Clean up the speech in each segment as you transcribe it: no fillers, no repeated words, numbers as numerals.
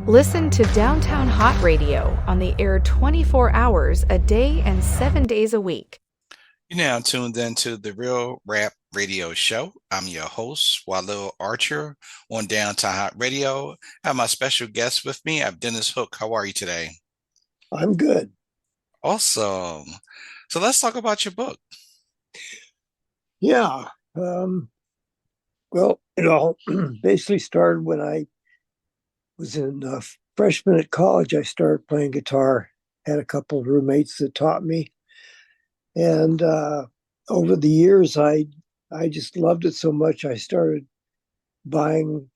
Listen to Downtown Hot Radio on the air 24 hours a day and 7 days a week. You're now tuned into the Real Rap Radio Show. I'm your host, Walil Archer on Downtown Hot Radio. I have my special guest with me. I have Dennis Hook. How are you today? I'm good. Awesome. So let's talk about your book. Yeah. Well, it all basically started when I was in freshman at college. I started playing guitar, had a couple of roommates that taught me. And over the years, I just loved it so much. I started buying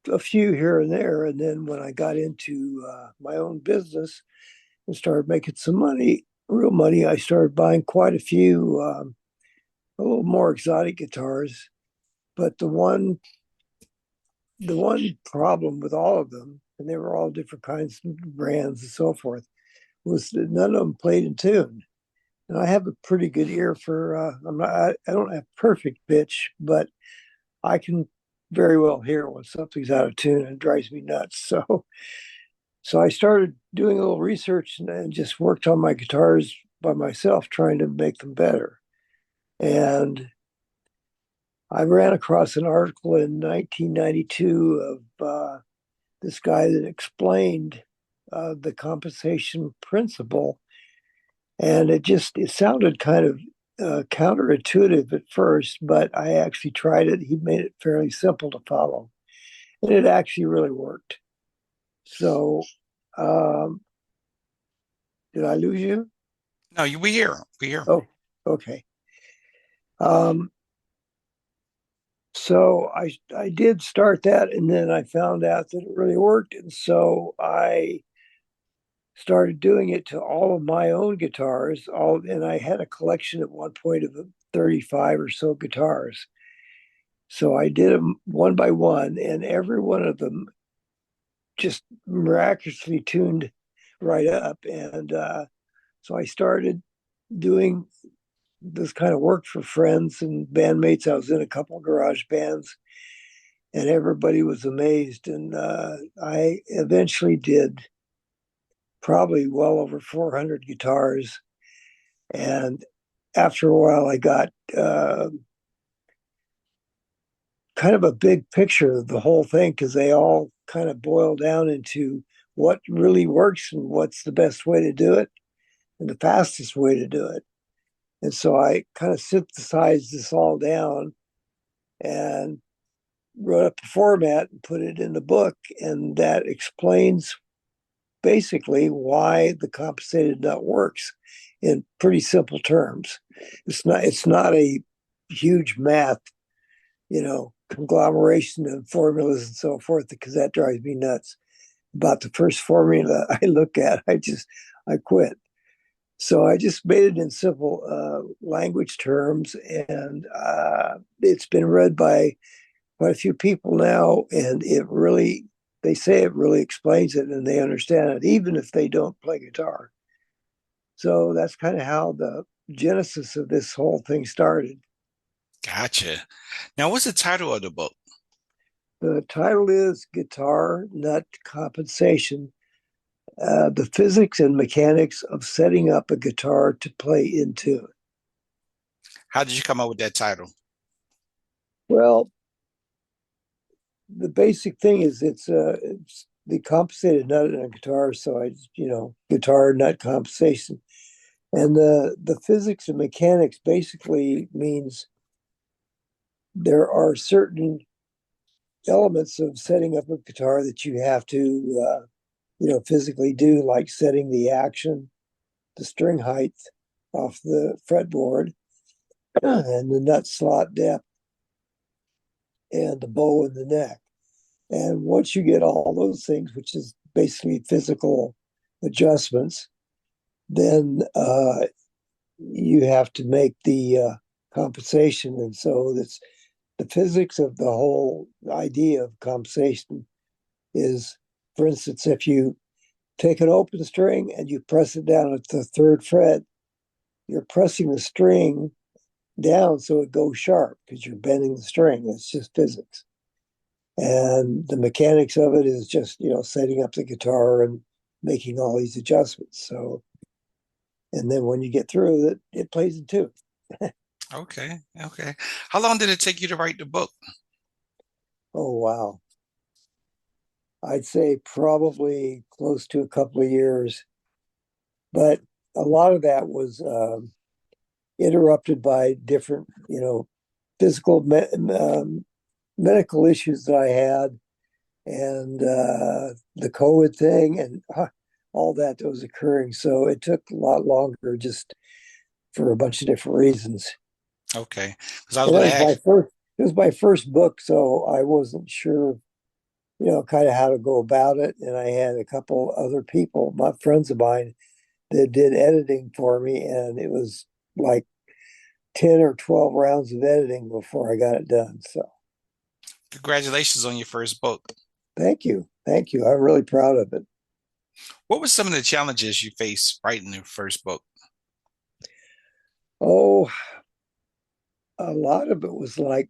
a few here and there. And then when I got into my own business and started making some money, real money, I started buying quite a few a little more exotic guitars. But the one problem with all of them, and they were all different kinds of brands and so forth, was that none of them played in tune. And I have a pretty good ear for. I don't have perfect pitch, but I can very well hear when something's out of tune, and it drives me nuts. So I started doing a little research and just worked on my guitars by myself, trying to make them better. And I ran across an article in 1992 of this guy that explained the compensation principle, and it sounded kind of counterintuitive at first, but I actually tried it. He made it fairly simple to follow, and it actually really worked. So, um, did I lose you? No, we here. We here. Oh, okay. Um, So I did start that, and then I found out that it really worked, and so I started doing it to all of my own guitars. And I had a collection at one point of 35 or so guitars. So I did them one by one, and every one of them just miraculously tuned right up. And so I started doing this kind of work for friends and bandmates. I was in a couple of garage bands, and everybody was amazed. And I eventually did probably well over 400 guitars. And after a while, I got kind of a big picture of the whole thing, because they all kind of boil down into what really works and what's the best way to do it and the fastest way to do it. And so I kind of synthesized this all down and wrote up a format and put it in the book. And that explains basically why the compensated nut works in pretty simple terms. It's not a huge math, conglomeration of formulas and so forth, because that drives me nuts. About the first formula I look at, I quit. So I just made it in simple language terms, and it's been read by quite a few people now, and they say it really explains it, and they understand it, even if they don't play guitar. So that's kind of how the genesis of this whole thing started. Gotcha. Now, what's the title of the book? The title is Guitar Nut Compensation: The Physics and Mechanics of Setting Up a Guitar to Play in Tune. How did you come up with that title? Well, the basic thing is it's the compensated nut in a guitar. So guitar nut compensation, and the physics and mechanics basically means there are certain elements of setting up a guitar that you have to physically do, like setting the action, the string height off the fretboard, and the nut slot depth, and the bow in the neck. And once you get all those things, which is basically physical adjustments, then you have to make the compensation. And so that's the physics of the whole idea of compensation is, for instance, if you take an open string and you press it down at the third fret, you're pressing the string down so it goes sharp because you're bending the string. It's just physics. And the mechanics of it is just, setting up the guitar and making all these adjustments. So, and then when you get through it, it plays in tune. Okay. Okay. How long did it take you to write the book? Oh, wow. I'd say probably close to a couple of years, but a lot of that was interrupted by different, physical medical issues that I had, and the COVID thing, and all that was occurring. So it took a lot longer, just for a bunch of different reasons. Okay. Because I was And that going to was my ask. first. It was my first book, so I wasn't sure, kind of how to go about it. And I had a couple other people, my friends of mine, that did editing for me, and it was like 10 or 12 rounds of editing before I got it done. So Congratulations on your first book. thank you. Thank you. I'm really proud of it. What were some of the challenges you faced writing your first book? Oh, a lot of it was like,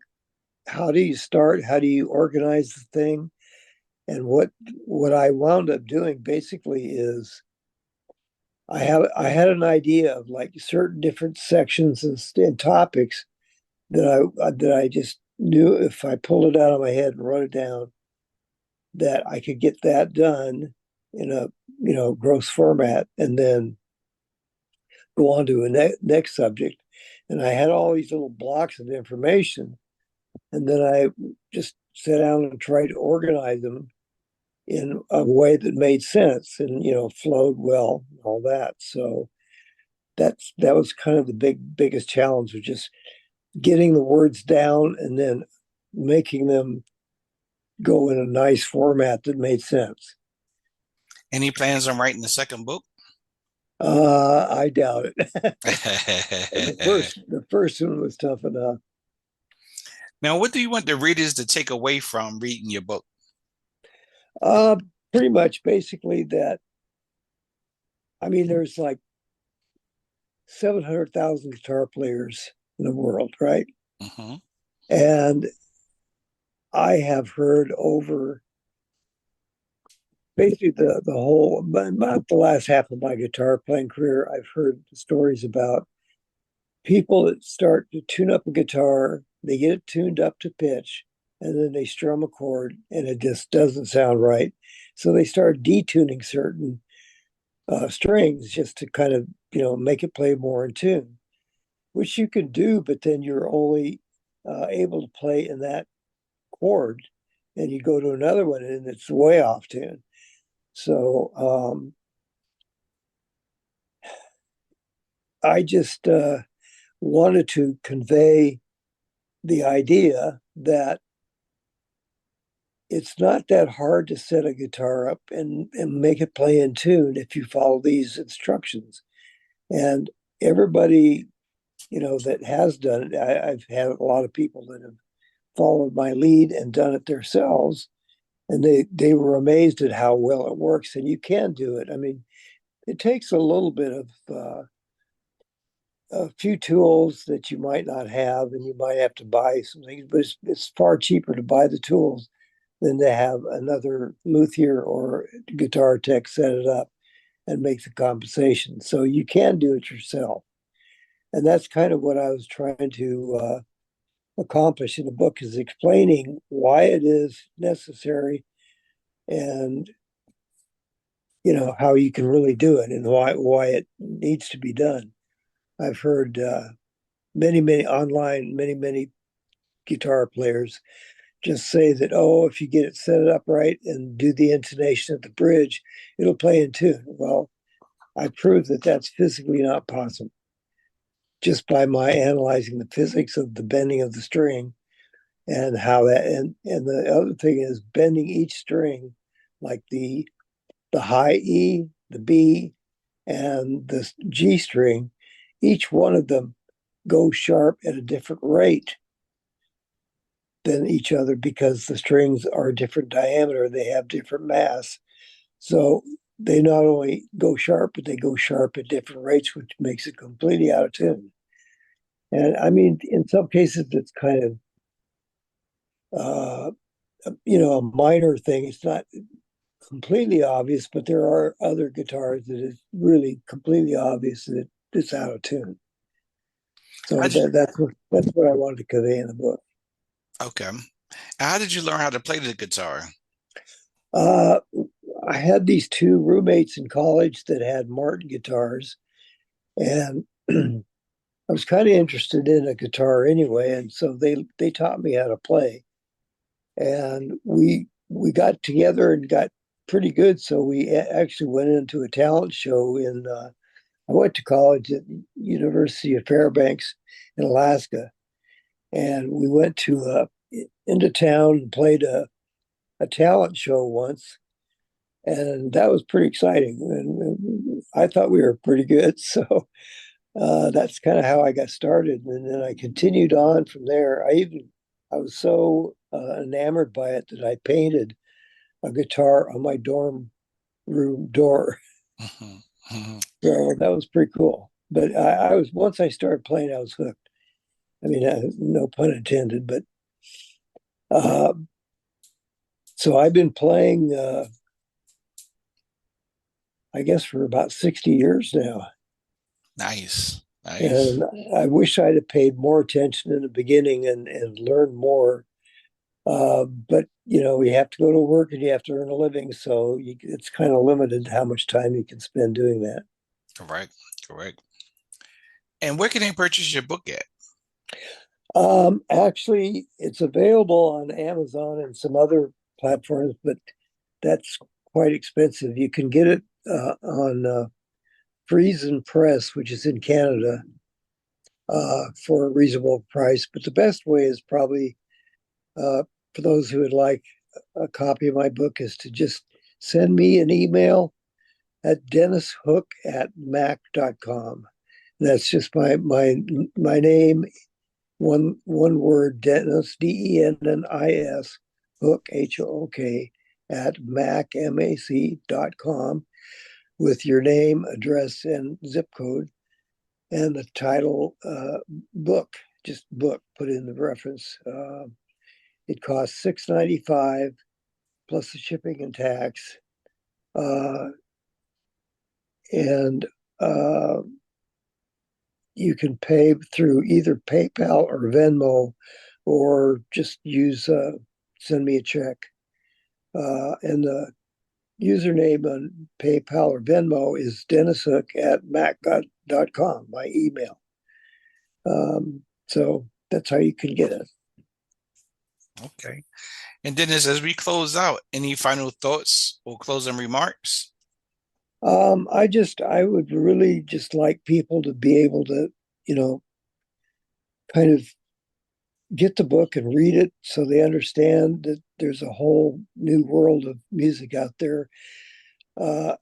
how do you start? How do you organize the thing? And what I wound up doing basically is I had an idea of like certain different sections and topics that I just knew if I pulled it out of my head and wrote it down, that I could get that done in a gross format, and then go on to a next subject. And I had all these little blocks of information, and then I just sat down and tried to organize them in a way that made sense and flowed well and all that. So that was kind of the biggest challenge, was just getting the words down and then making them go in a nice format that made sense. Any plans on writing the second book? I doubt it. The first one was tough enough. Now, what do you want the readers to take away from reading your book? Uh, Pretty much basically that. I mean, there's like 700,000 guitar players in the world, right? Hmm. And I have heard over basically the whole, about the last half of my guitar playing career, I've heard stories about people that start to tune up a guitar, they get it tuned up to pitch, and then they strum a chord and it just doesn't sound right. So they start detuning certain strings just to kind of, make it play more in tune, which you can do, but then you're only able to play in that chord, and you go to another one and it's way off tune. So I just wanted to convey the idea that it's not that hard to set a guitar up and make it play in tune if you follow these instructions. And everybody, that has done it, I've had a lot of people that have followed my lead and done it themselves, and they were amazed at how well it works. And you can do it. I mean, it takes a little bit of a few tools that you might not have, and you might have to buy some things, but it's far cheaper to buy the tools than to have another luthier or guitar tech set it up and make the compensation. So you can do it yourself. And that's kind of what I was trying to accomplish in the book, is explaining why it is necessary, and how you can really do it, and why it needs to be done. I've heard many online, many guitar players just say that, oh, if you get it set up right and do the intonation of the bridge, it'll play in tune. Well, I proved that that's physically not possible just by my analyzing the physics of the bending of the string, and how that, and the other thing is bending each string, like the high E, the B, and the G string. Each one of them goes sharp at a different rate than each other, because the strings are a different diameter, they have different mass. So they not only go sharp, but they go sharp at different rates, which makes it completely out of tune. And I mean, in some cases, it's kind of a minor thing. It's not completely obvious, but there are other guitars that is really completely obvious that it's out of tune. How So did, that's what I wanted to convey in the book. okay. How did you learn how to play the guitar? Uh, I had these two roommates in college that had Martin guitars, and I was kind of interested in a guitar anyway, and so they taught me how to play, and we got together and got pretty good. So we actually went into a talent show in. I went to college at University of Fairbanks in Alaska, and we went to into town and played a talent show once, and that was pretty exciting. And I thought we were pretty good, so that's kind of how I got started. And then I continued on from there. I was so enamored by it that I painted a guitar on my dorm room door. Mhm, mhm. So that was pretty cool. But I was once I started playing, I was hooked. I mean, no pun intended. But uh, so I've been playing, I guess, for about 60 years now. Nice, nice. And I wish I'd have paid more attention in the beginning and learned more. But you have to go to work and you have to earn a living, so it's kind of limited how much time you can spend doing that. Correct, correct. And where can they purchase your book at? Actually, it's available on Amazon and some other platforms, but that's quite expensive. You can get it on Friesen Press, which is in Canada, for a reasonable price. But the best way is probably uh, for those who would like a copy of my book is to just send me an email at dennishook@mac.com. That's just my name, one word, Dennis, Dennis, Hook, Hook, at mac.com, with your name, address, and zip code, and the title, book, just book, put in the reference. It costs $6.95 plus the shipping and tax. Uh, and You can pay through either PayPal or Venmo, or just send me a check. And the username on PayPal or Venmo is dennishook@mac.com, my email. So that's how you can get it. Okay. And then as we close out, any final thoughts or closing remarks? I would really just like people to be able to, you know, kind of get the book and read it so they understand that there's a whole new world of music out there uh,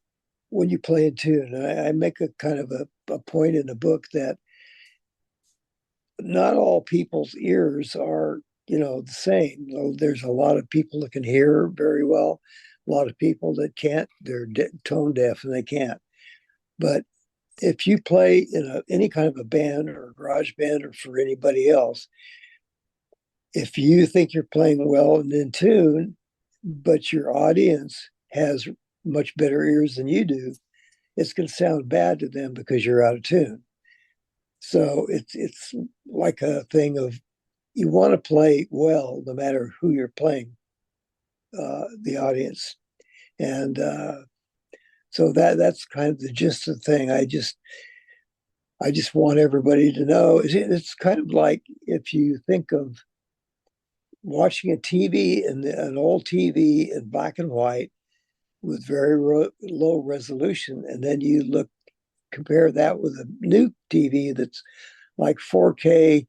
when you play in tune. I make a kind of a point in the book that not all people's ears are, the same. There's a lot of people that can hear very well, a lot of people that can't. They're tone deaf and they can't. But if you play in any kind of a band or a garage band or for anybody else, if you think you're playing well and in tune, but your audience has much better ears than you do, it's going to sound bad to them because you're out of tune. So it's like a thing of, you want to play well no matter who you're playing, the audience, and so that's kind of the gist of the thing. I just want everybody to know. It's kind of like if you think of watching a TV and an old TV in black and white with very low resolution, and then you compare that with a new TV that's like 4K,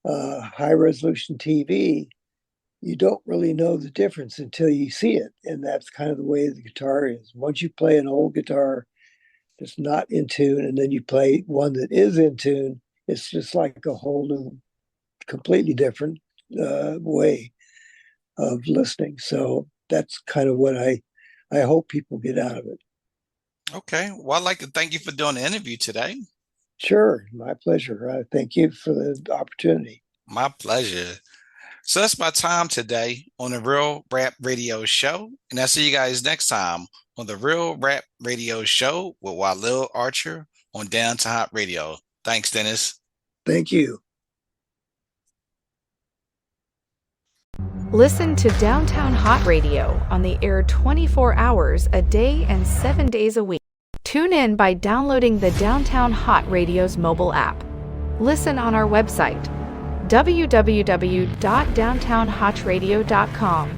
high resolution TV. You don't really know the difference until you see it, and that's kind of the way the guitar is. Once you play an old guitar that's not in tune, and then you play one that is in tune, it's just like a whole new, completely different way of listening. So that's kind of what I hope people get out of it. Okay. Well, I'd like to thank you for doing the interview today. Sure, my pleasure. Thank you for the opportunity. My pleasure. So that's my time today on the Real Rap Radio Show. And I'll see you guys next time on the Real Rap Radio Show with Walil Archer on Down to Hot Radio. Thanks, Dennis. Thank you. Listen to Downtown Hot Radio on the air 24 hours a day and 7 days a week. Tune in by downloading the Downtown Hot Radio's mobile app. Listen on our website, www.downtownhotradio.com.